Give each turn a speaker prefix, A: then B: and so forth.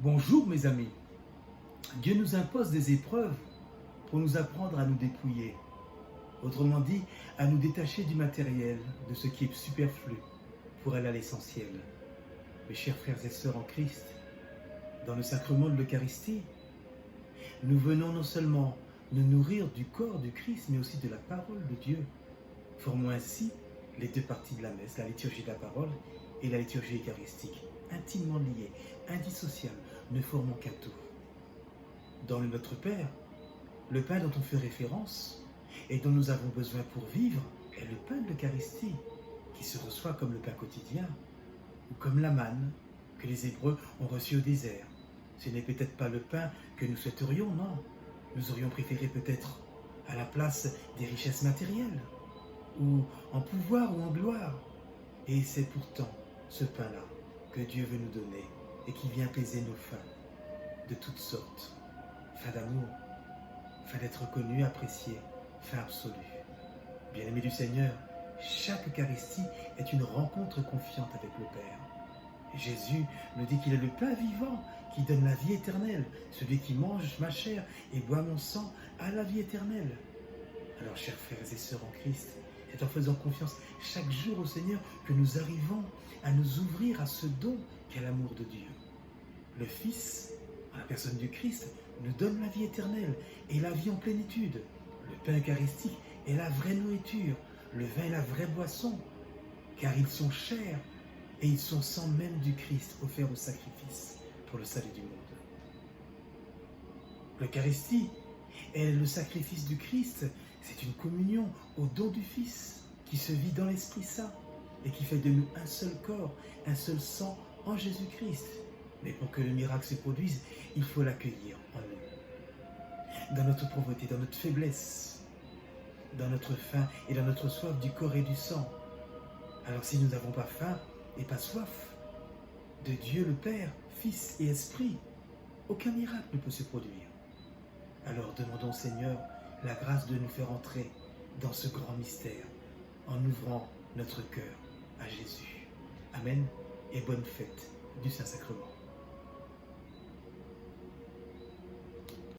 A: Bonjour mes amis. Dieu nous impose des épreuves pour nous apprendre à nous dépouiller. Autrement dit, à nous détacher du matériel, de ce qui est superflu, pour aller à l'essentiel. Mes chers frères et sœurs en Christ, dans le sacrement de l'Eucharistie, nous venons non seulement nous nourrir du corps du Christ, mais aussi de la parole de Dieu. Formons ainsi les deux parties de la messe, la liturgie de la parole et la liturgie eucharistique, intimement liées, indissociables, ne formons qu'un tout. Dans le Notre Père, le pain dont on fait référence et dont nous avons besoin pour vivre est le pain de l'Eucharistie, qui se reçoit comme le pain quotidien, ou comme la manne que les Hébreux ont reçue au désert. Ce n'est peut-être pas le pain que nous souhaiterions, non. Nous aurions préféré peut-être à la place des richesses matérielles, ou en pouvoir ou en gloire. Et c'est pourtant ce pain-là que Dieu veut nous donner et qui vient apaiser nos faims de toutes sortes. Faim d'amour, faim d'être reconnu, apprécié, faim absolue. Bien-aimés du Seigneur, chaque Eucharistie est une rencontre confiante avec le Père. Jésus nous dit qu'il est le pain vivant qui donne la vie éternelle. Celui qui mange ma chair et boit mon sang a la vie éternelle. Alors, chers frères et sœurs en Christ, c'est en faisant confiance chaque jour au Seigneur que nous arrivons à nous ouvrir à ce don qu'est l'amour de Dieu. Le Fils, en la personne du Christ, nous donne la vie éternelle et la vie en plénitude. Le pain eucharistique est la vraie nourriture, le vin est la vraie boisson, car ils sont chairs et ils sont sang même du Christ offert au sacrifice pour le salut du monde. L'Eucharistie est le sacrifice du Christ, c'est une communion au don du Fils qui se vit dans l'Esprit Saint et qui fait de nous un seul corps, un seul sang en Jésus-Christ. Mais pour que le miracle se produise, il faut l'accueillir en nous. Dans notre pauvreté, dans notre faiblesse, dans notre faim et dans notre soif du corps et du sang. Alors si nous n'avons pas faim et pas soif de Dieu le Père, Fils et Esprit, aucun miracle ne peut se produire. Alors demandons au Seigneur la grâce de nous faire entrer dans ce grand mystère en ouvrant notre cœur à Jésus. Amen et bonne fête du Saint-Sacrement.